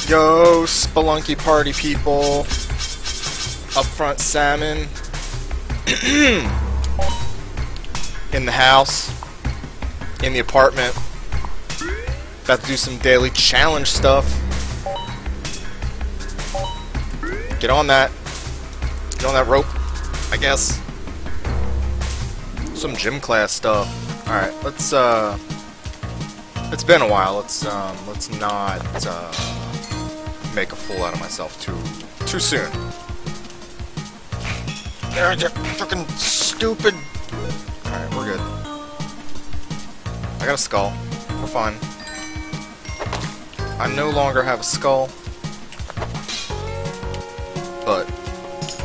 Yo, Spelunky party people. Upfront salmon. In the house. In the apartment. About to do some daily challenge stuff. Get on that. Get on that rope, I guess. Some gym class stuff. Alright, let's it's been a while. Let's not make a fool out of myself too soon. They're fucking stupid. Alright, we're good. I got a skull. We're fine. I no longer have a skull. But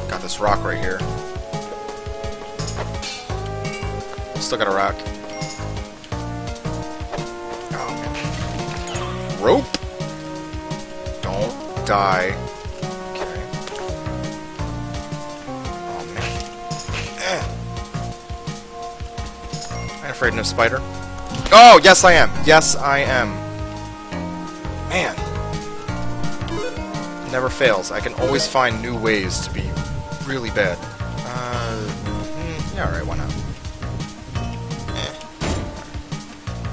got this rock right here. Still got a rock. Oh man. Rope? Don't die. Okay. Oh man. I ain't afraid of no spider. Oh, yes I am. Yes I am. Man. Never fails. I can always find new ways to be really bad. Yeah, alright, why not?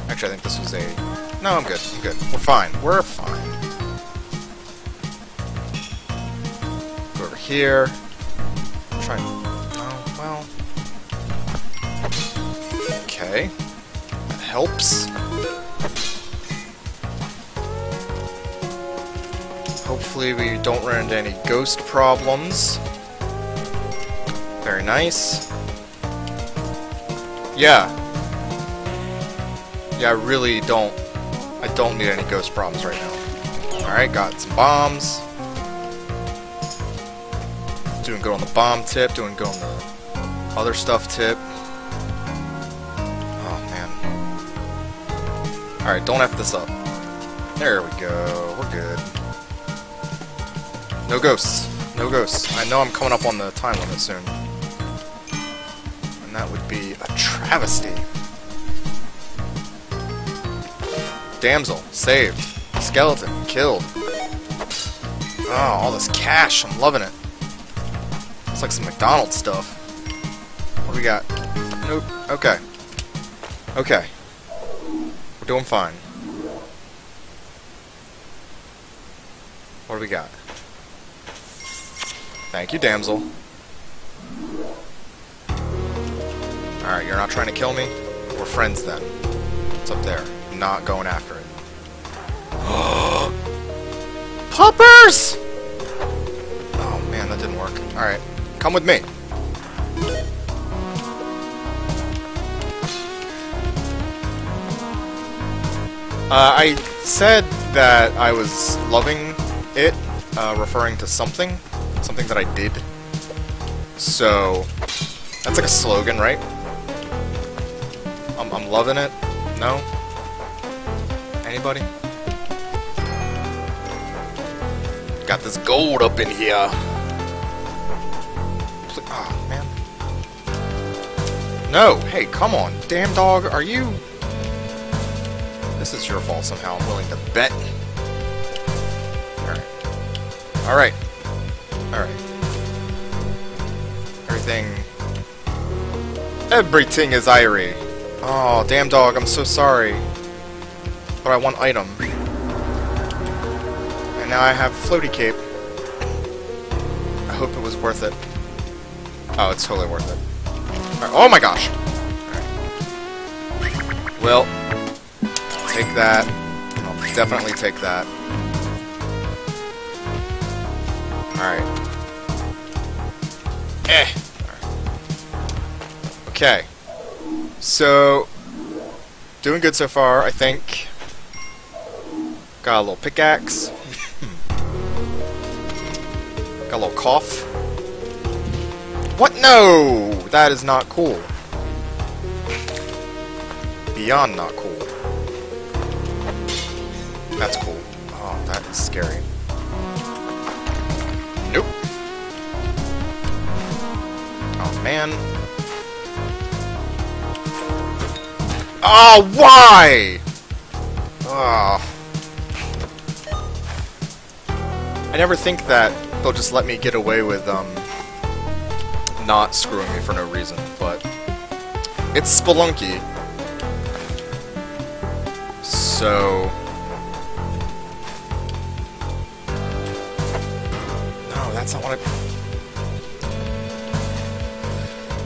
Actually, I think this was a... No, I'm good. I'm good. We're fine. We're fine. Go over here. Try... Oh, well... Okay. That helps. Hopefully we don't run into any ghost problems. Very nice. Yeah. Yeah, I really don't... I don't need any ghost problems right now. Alright, got some bombs. Doing good on the bomb tip, doing good on the other stuff tip. Oh, man. Alright, don't F this up. There we go. We're good. No ghosts. No ghosts. I know I'm coming up on the time limit soon. And that would be a travesty. Damsel, saved. Skeleton, killed. Oh, all this cash. I'm loving it. It's like some McDonald's stuff. What do we got? Nope. Okay. Okay. We're doing fine. What do we got? Thank you, damsel. Alright, you're not trying to kill me? We're friends then. It's up there. I'm not going after it. Puppers! Oh man, that didn't work. Alright, come with me. I said that I was loving it, referring to something that I did. So, that's like a slogan, right? I'm loving it. No? Anybody? Got this gold up in here. Oh, man. No! Hey, come on. Damn dog, are you... This is your fault somehow. I'm willing to bet. Alright. Alright. Alright. Everything is irie. Oh, damn dog, I'm so sorry. But I want item. And now I have floaty cape. I hope it was worth it. Oh, it's totally worth it. Right. Oh my gosh! Right. Well, take that. I'll definitely take that. Alright. Okay. So, doing good so far, I think. Got a little pickaxe. Got a little cough. What? No! That is not cool. Beyond not cool. That's cool. Oh, that is scary. Nope. Oh, man. Oh, why? Oh. I never think that they'll just let me get away with, not screwing me for no reason, but it's Spelunky. So... No, that's not what I...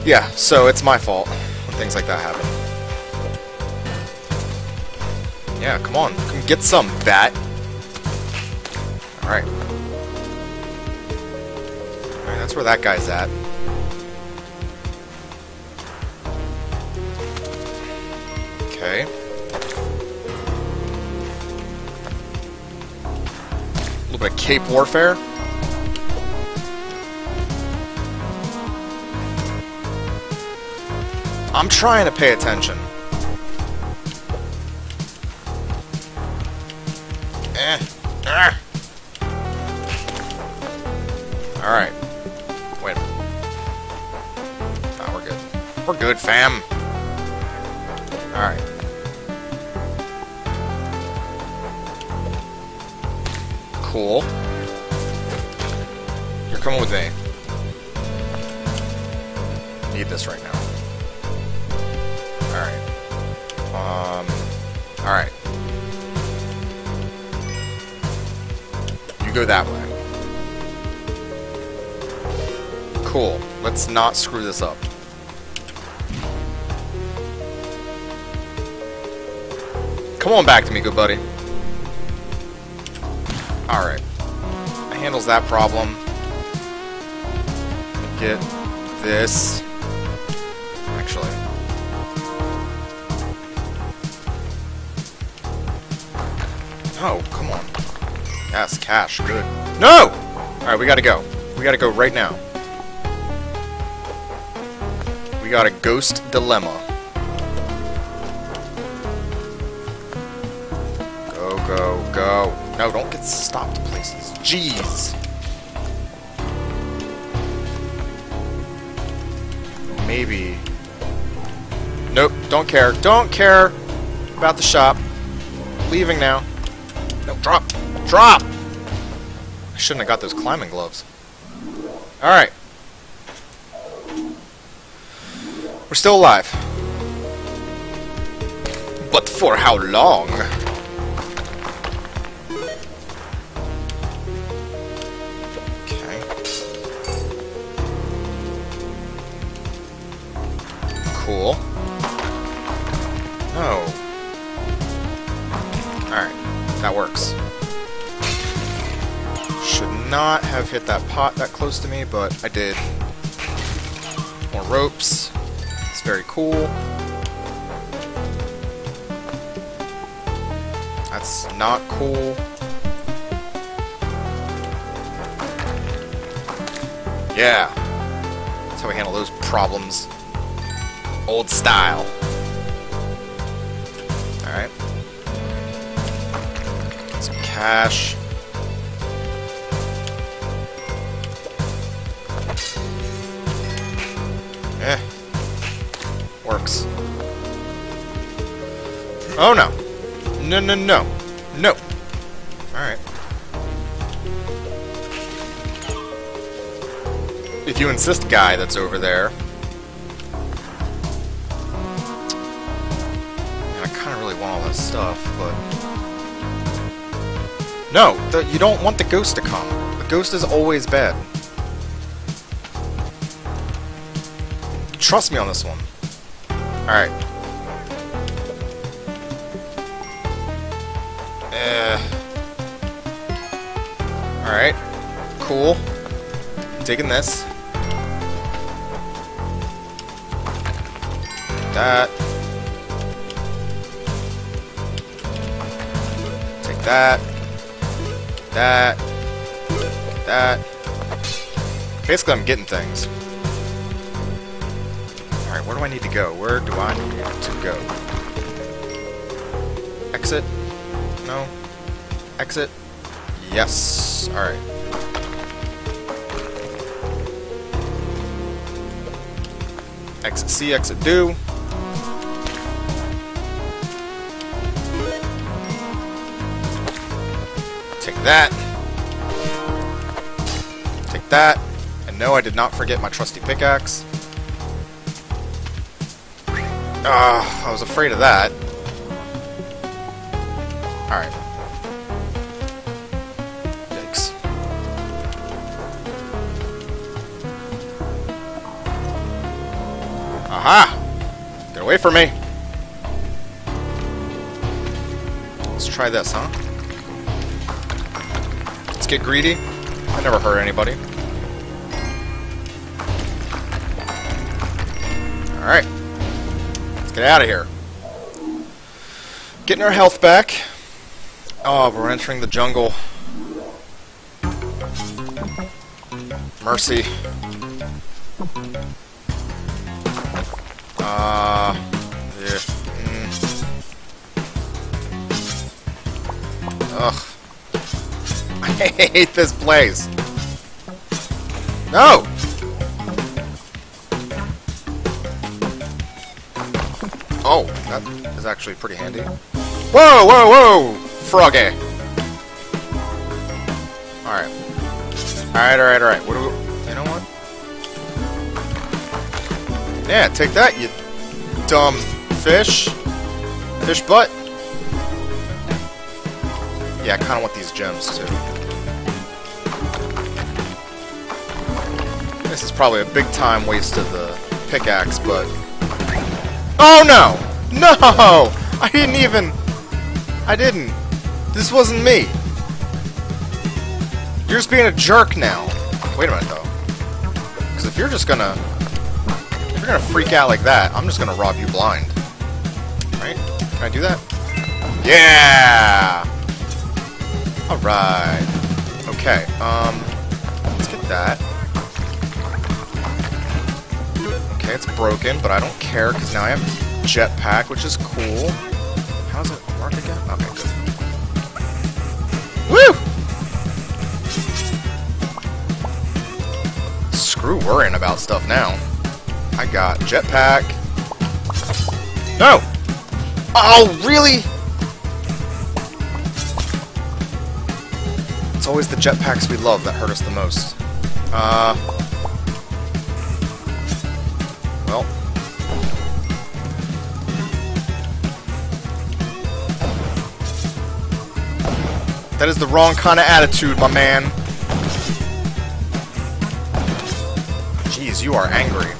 Yeah, so it's my fault when things like that happen. Yeah, come on. Come get some, bat. Alright. Alright, that's where that guy's at. Okay. A little bit of cape warfare. I'm trying to pay attention. Alright. Wait a minute. Oh, we're good. We're good, fam. Alright. Cool. You're coming with me. Need this right now. Alright. Alright. You go that way. Cool. Let's not screw this up. Come on back to me, good buddy. Alright. That handles that problem. Get this. Actually. Oh, come on. Yes, cash. Good. No! Alright, we gotta go. We gotta go right now. We got a ghost dilemma. Go, go, go. No, don't get stopped places. Jeez. Maybe. Nope, don't care. Don't care about the shop. Leaving now. No, drop. Drop! I shouldn't have got those climbing gloves. Alright. We're still alive. But for how long? Okay. Cool. No. Alright. That works. Should not have hit that pot that close to me, but I did. More ropes. It's very cool. That's not cool. Yeah. That's how we handle those problems. Old style. Alright. Get some cash. Eh. Works. Oh no. No, no, no. No. Alright. If you insist, guy that's over there. Man, I kinda really want all this stuff, but... No! You don't want the ghost to come. The ghost is always bad. Trust me on this one. Alright. Alright. Cool. Taking this. That. Take that. That. That. Basically, I'm getting things. Alright, where do I need to go? Where do I need to go? Exit? No? Exit? Yes. Alright. Exit C, exit do. Take that. that. And no, I did not forget my trusty pickaxe. I was afraid of that. Alright. Yikes. Aha! Get away from me! Let's try this, huh? Let's get greedy. I never hurt anybody. Alright. Let's get out of here. Getting our health back. Oh, we're entering the jungle. Mercy. Yeah. Ugh. I hate this place. No! Oh, that is actually pretty handy. Whoa, whoa, whoa! Froggy! Alright. Alright. What do we... You know what? Yeah, take that, you dumb fish. Fish butt. Yeah, I kinda want these gems, too. This is probably a big time waste of the pickaxe, but... Oh no! No! I didn't. This wasn't me. You're just being a jerk now. Wait a minute, though. Because if you're gonna freak out like that, I'm just gonna rob you blind. Right? Can I do that? Yeah! Alright. Okay, let's get that. Okay, it's broken, but I don't care, because now I have jetpack, which is cool. How does it work again? Okay, good. Woo! Screw worrying about stuff now. I got jetpack. No! Oh, really? It's always the jetpacks we love that hurt us the most. Well. That is the wrong kind of attitude, my man. Jeez, you are angry.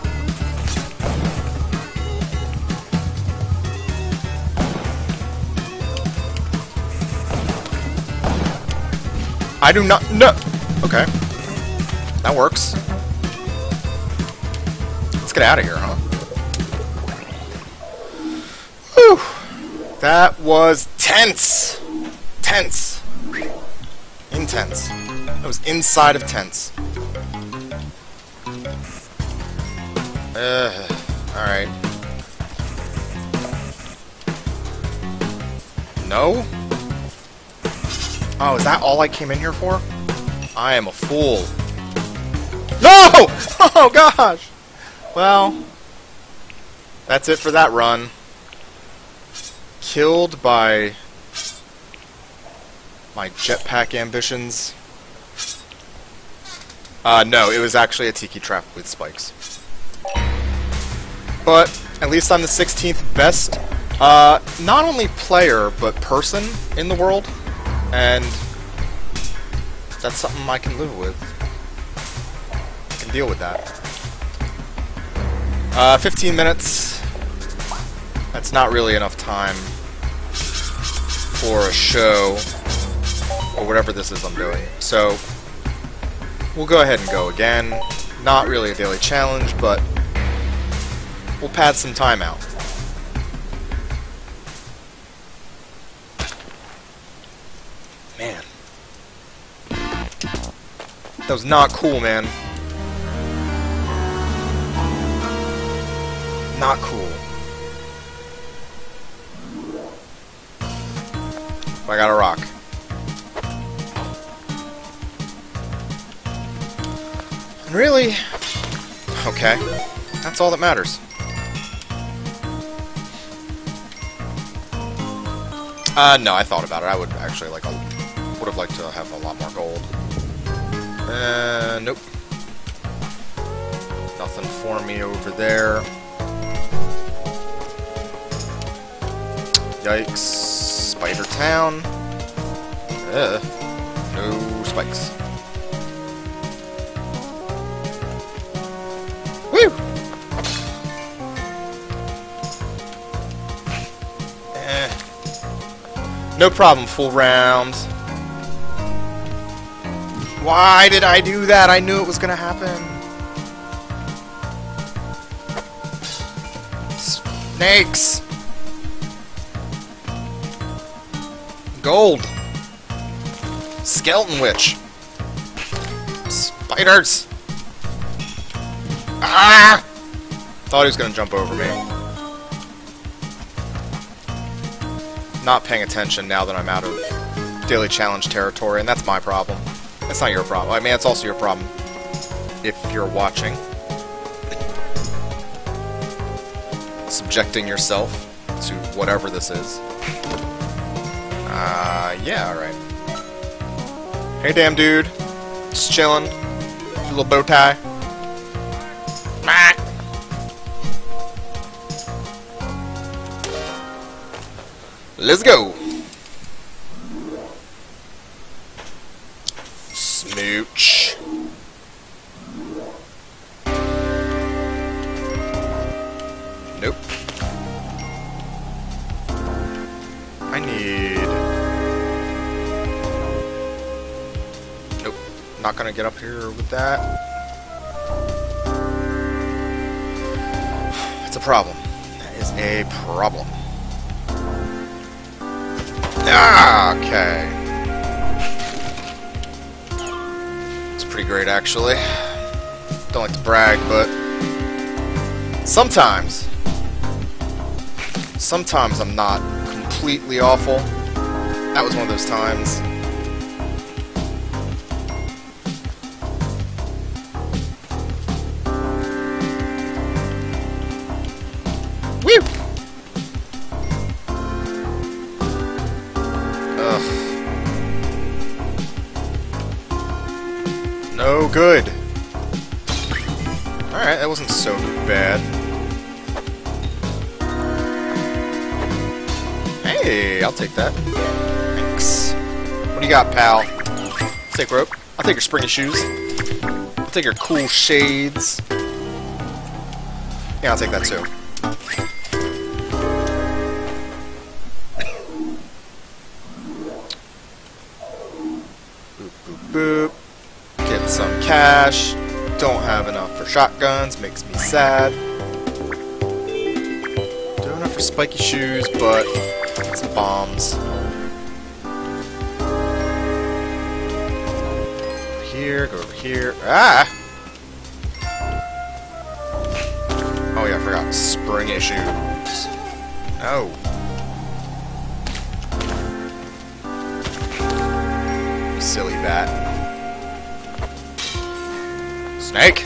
I do not... No! Okay. That works. Let's get out of here, huh? Whew! That was tense! Tense. Intense. That was inside of tense. Alright. No? Oh, is that all I came in here for? I am a fool. No! Oh, gosh! Well, that's it for that run. Killed by my jetpack ambitions. No, it was actually a tiki trap with spikes. But at least I'm the 16th best, not only player, but person in the world. And that's something I can live with. I can deal with that. 15 minutes. That's not really enough time for a show, or whatever this is I'm doing. So, we'll go ahead and go again. Not really a daily challenge, but we'll pad some time out. Man. That was not cool, man. Not cool. I got a rock. And really? Okay. That's all that matters. No, I thought about it. I would actually would have liked to have a lot more gold. Nope. Nothing for me over there. Yikes. Spider Town. No spikes. Woo! No problem, full round. Why did I do that? I knew it was gonna happen. Snakes! Gold! Skeleton Witch! Spiders! Ah! Thought he was gonna jump over me. Not paying attention now that I'm out of daily challenge territory, and that's my problem. That's not your problem. I mean, it's also your problem if you're watching. Subjecting yourself to whatever this is. Yeah, alright. Hey, damn dude. Just chillin'. Your little bow tie. Let's go. Smooch. Nope. I need... Nope. Not gonna get up here with that. It's a problem. That is a problem. Ah, okay. It's pretty great, actually. Don't like to brag, but sometimes I'm not completely awful. That was one of those times. Woo! No good. Alright, that wasn't so bad. Hey, I'll take that. Thanks. What do you got, pal? I'll take rope. I'll take your springy shoes. I'll take your cool shades. Yeah, I'll take that too. Boop, boop, boop. Get some cash. Don't have enough for shotguns. Makes me sad. Don't enough for spiky shoes, but some bombs. Over here, go over here. Ah! Oh yeah, I forgot. Springy shoes. No. Silly bat. Snake!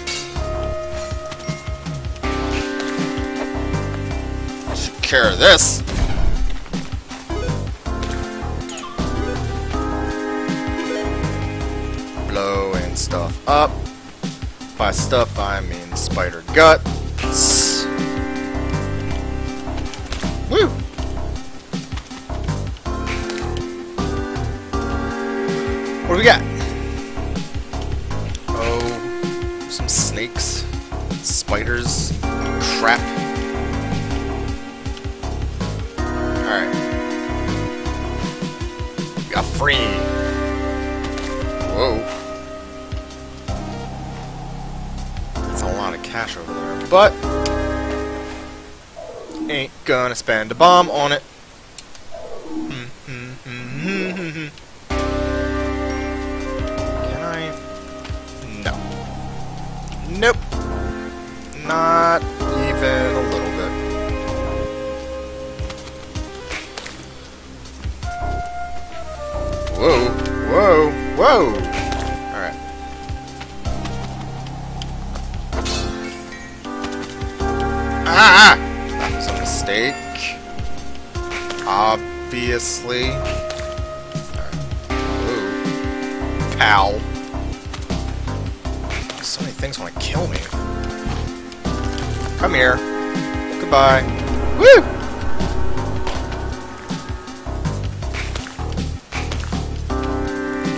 Take care of this. Blowing stuff up. By stuff, I mean spider guts. Woo! What do we got? Oh, some snakes, spiders, crap. Alright. Got free. Whoa. That's a lot of cash over there, but ain't gonna spend a bomb on it. Can I? No. Nope. Not even a little bit. Whoa. Whoa. Whoa. Alright. Ah! That was a mistake. Obviously. Alright. Ooh. Pal. So many things want to kill me. Come here. Goodbye. Woo!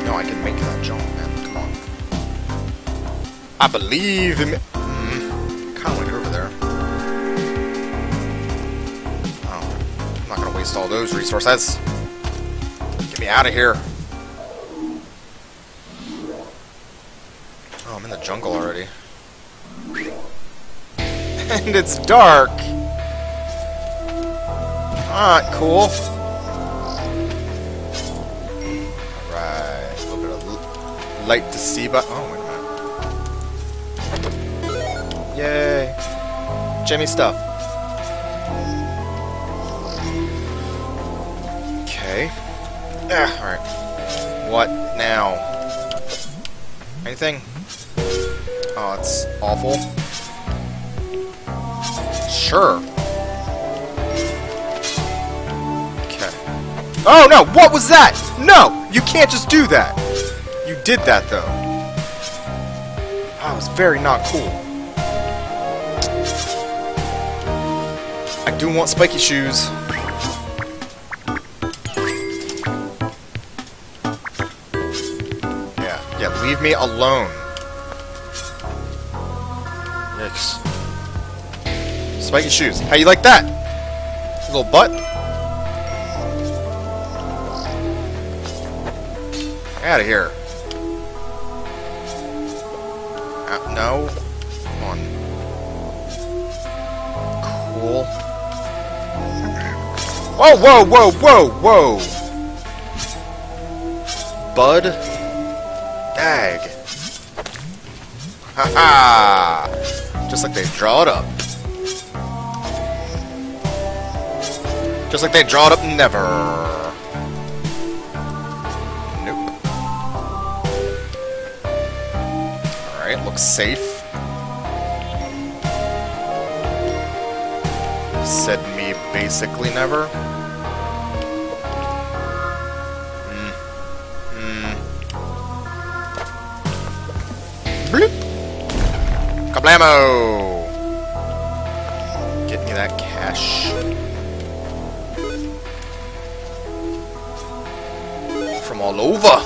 No, I can make that jump, man. Come on. I believe in me. Kind of want to get over there. Oh, I'm not gonna waste all those resources. Get me out of here. Oh, I'm in the jungle already. And it's dark. Alright, cool. Alright, a little bit of light to see, but oh, wait a minute. Yay. Jimmy stuff. Okay. Alright. What now? Anything? Oh, it's awful. Sure. Okay. Oh no! What was that? No! You can't just do that! You did that though. That was very not cool. I do want spiky shoes. Yeah, leave me alone. Yikes. Spiky shoes. How you like that? Little butt? Out of here. No. Come on. Cool. Whoa, whoa, whoa, whoa, whoa! Bud? Dag. Haha! Just like they draw it up. Just like they draw it up never. Nope. Alright, looks safe. Said me basically never. Bloop! Kablamo! Get me that cash. From all over.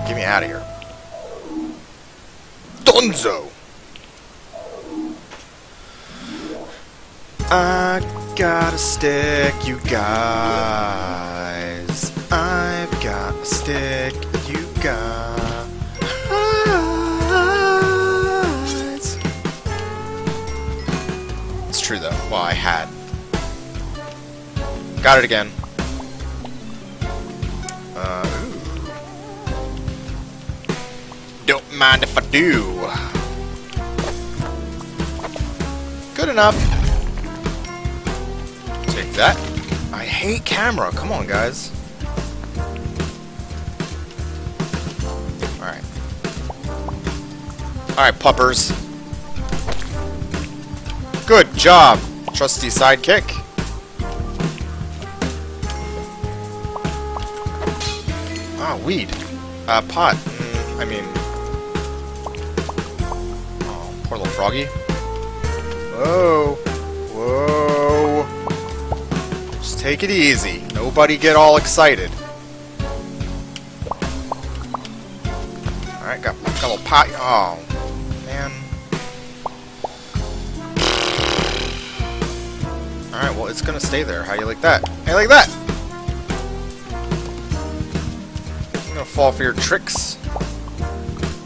Get me out of here. Donzo! I got a stick, you guys. I've got a stick, you guys. It's true though. Well, I had. Got it again. Ooh. Don't mind if I do. Good enough. Take that. I hate camera. Come on, guys. Alright. Alright, puppers. Good job, trusty sidekick. Ah, weed. Pot. I mean... Oh, poor little froggy. Whoa. Whoa. Just take it easy. Nobody get all excited. Alright, got a little pot. Oh, man. Alright, well, it's gonna stay there. How you like that? How you like that? I'm gonna fall for your tricks.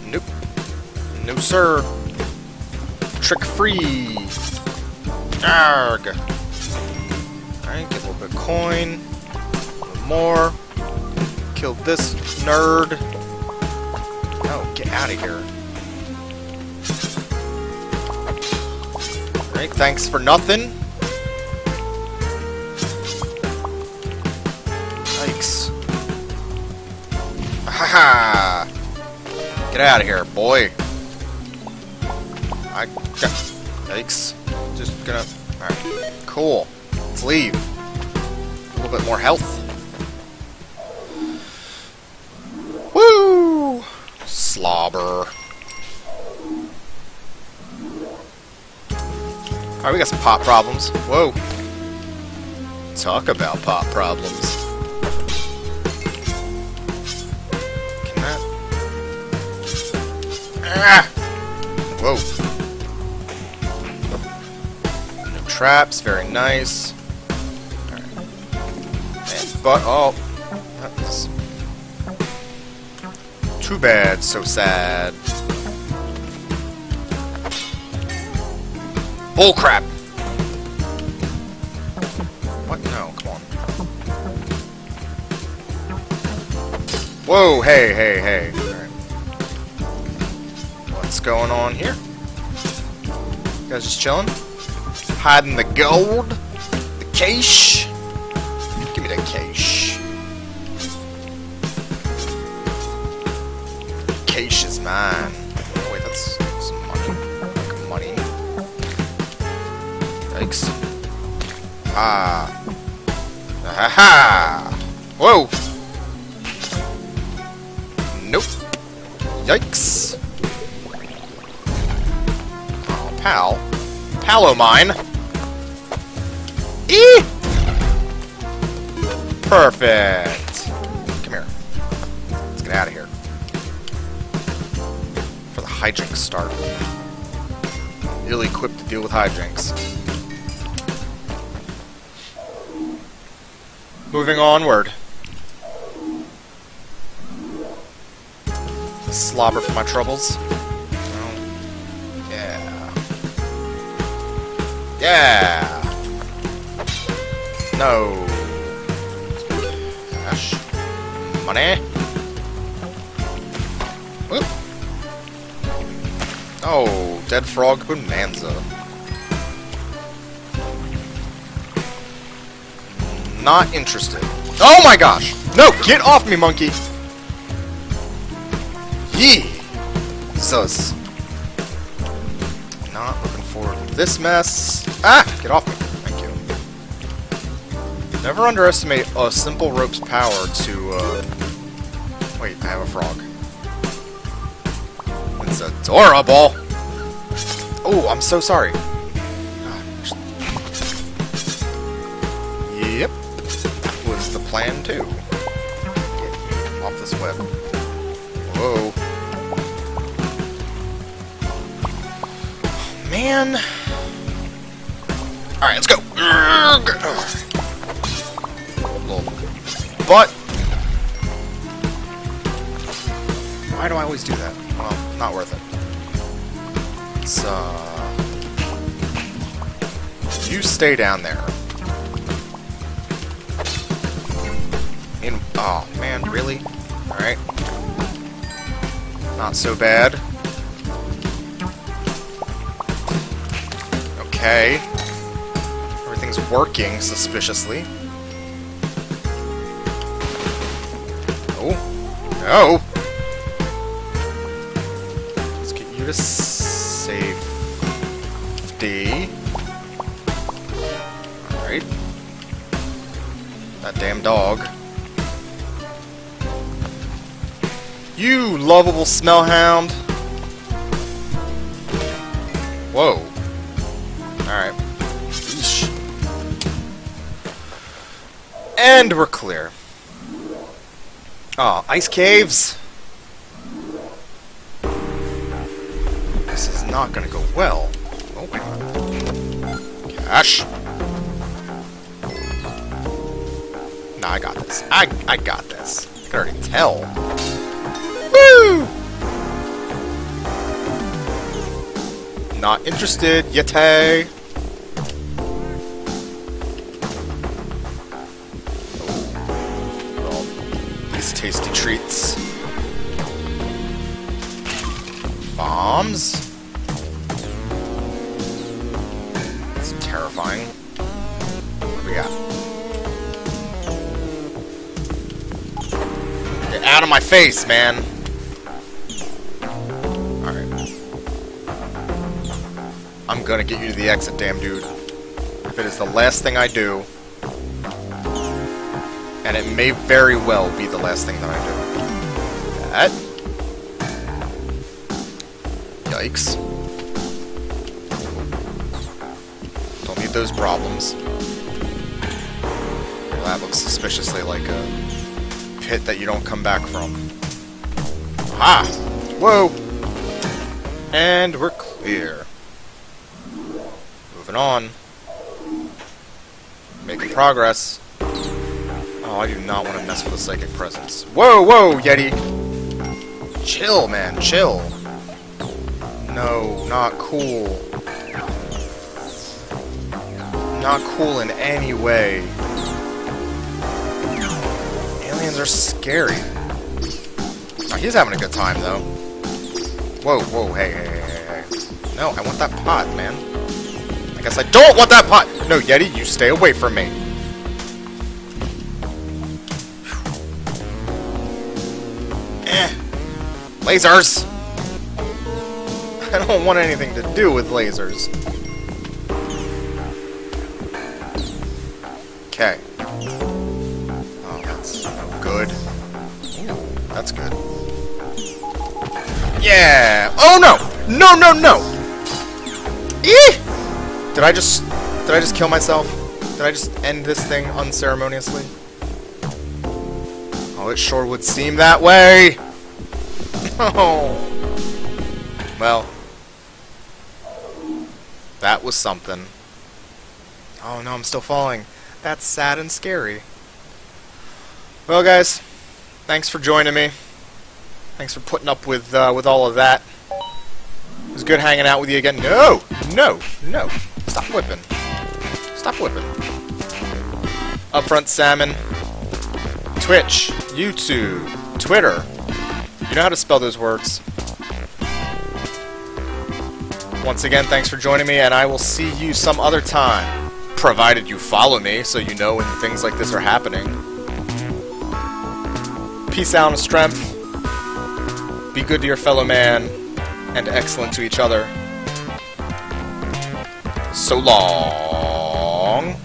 Nope. No, sir. Trick free. Arg. Alright, get a little bit of coin. A little more. Kill this nerd. Oh, get out of here. Alright, thanks for nothing. Yikes. Haha! Get out of here, boy. I got... Yikes. Just gonna... Alright, cool. Let's leave. A little bit more health. Woo! Slobber. Alright, we got some pop problems. Whoa. Talk about pop problems. Can that... Ah! Whoa. No traps, very nice. Alright. But, oh. That's too bad, so sad. Bullcrap! What? No, come on. Whoa, hey, hey, hey. Alright. What's going on here? You guys just chilling? Hiding the gold? The cash? Give me that cash. Cash is mine. Oh, wait, that's some money. Like money. Yikes. Ah. Ha ha! Whoa! Nope. Yikes. Oh, pal. Pal o' mine. Eee! Perfect. Come here. Let's get out of here. For the hijinks start. Ill-equipped to deal with hijinks. Moving onward. Slobber for my troubles. Oh. Yeah. Yeah! No. Cash. Money. Whoop. Oh, dead frog bonanza. Not interested. Oh my gosh! No! Get off me, monkey! Jesus. Not looking forward to this mess. Ah! Get off me. Thank you. Never underestimate a simple rope's power to, Wait, I have a frog. It's adorable! Oh, I'm so sorry. Yep. That was the plan, too. Get off this web. Whoa. Man. Alright, let's go. Little butt. Why do I always do that? Well, not worth it. Let's, you stay down there. Oh, man, really? Alright. Not so bad. Okay. Everything's working suspiciously. Oh. No! Let's get you to safety. Alright. That damn dog. You lovable smellhound! Whoa. Alright. Eesh. And we're clear. Oh, ice caves! This is not gonna go well. Oh my god. Cash! Nah, I got this. I got this. I can already tell. Woo! Not interested, yeti. Oh, these tasty treats. Bombs. It's terrifying. What do we got? Get out of my face, man. I'm gonna get you to the exit, damn dude. If it is the last thing I do, and it may very well be the last thing that I do. That. Yikes. those problems. Well, that looks suspiciously like a pit that you don't come back from. Aha! Whoa! And we're clear. Moving on. Making progress. Oh, I do not want to mess with a psychic presence. Whoa, whoa, Yeti! Chill, man, chill. No, not cool. Not cool in any way. Aliens are scary. Oh, he's having a good time, though. Whoa, whoa, hey, hey, hey, hey. No, I want that pot, man. I guess I don't want that pot! No, Yeti, you stay away from me. Lasers! I don't want anything to do with lasers. Okay. Oh, that's no good. Ooh, that's good. Yeah! Oh no! No, no, no! Eeh! Did I just kill myself? Did I just end this thing unceremoniously? Oh, it sure would seem that way! Oh. Well. That was something. Oh no, I'm still falling. That's sad and scary. Well, guys, thanks for joining me. Thanks for putting up with all of that. It was good hanging out with you again. No! No! No! Stop whipping. Stop whipping. Upfront Salmon. Twitch. YouTube. Twitter. You know how to spell those words. Once again, thanks for joining me, and I will see you some other time. Provided you follow me, so you know when things like this are happening. Peace out and strength. Be good to your fellow man, and excellent to each other. So long.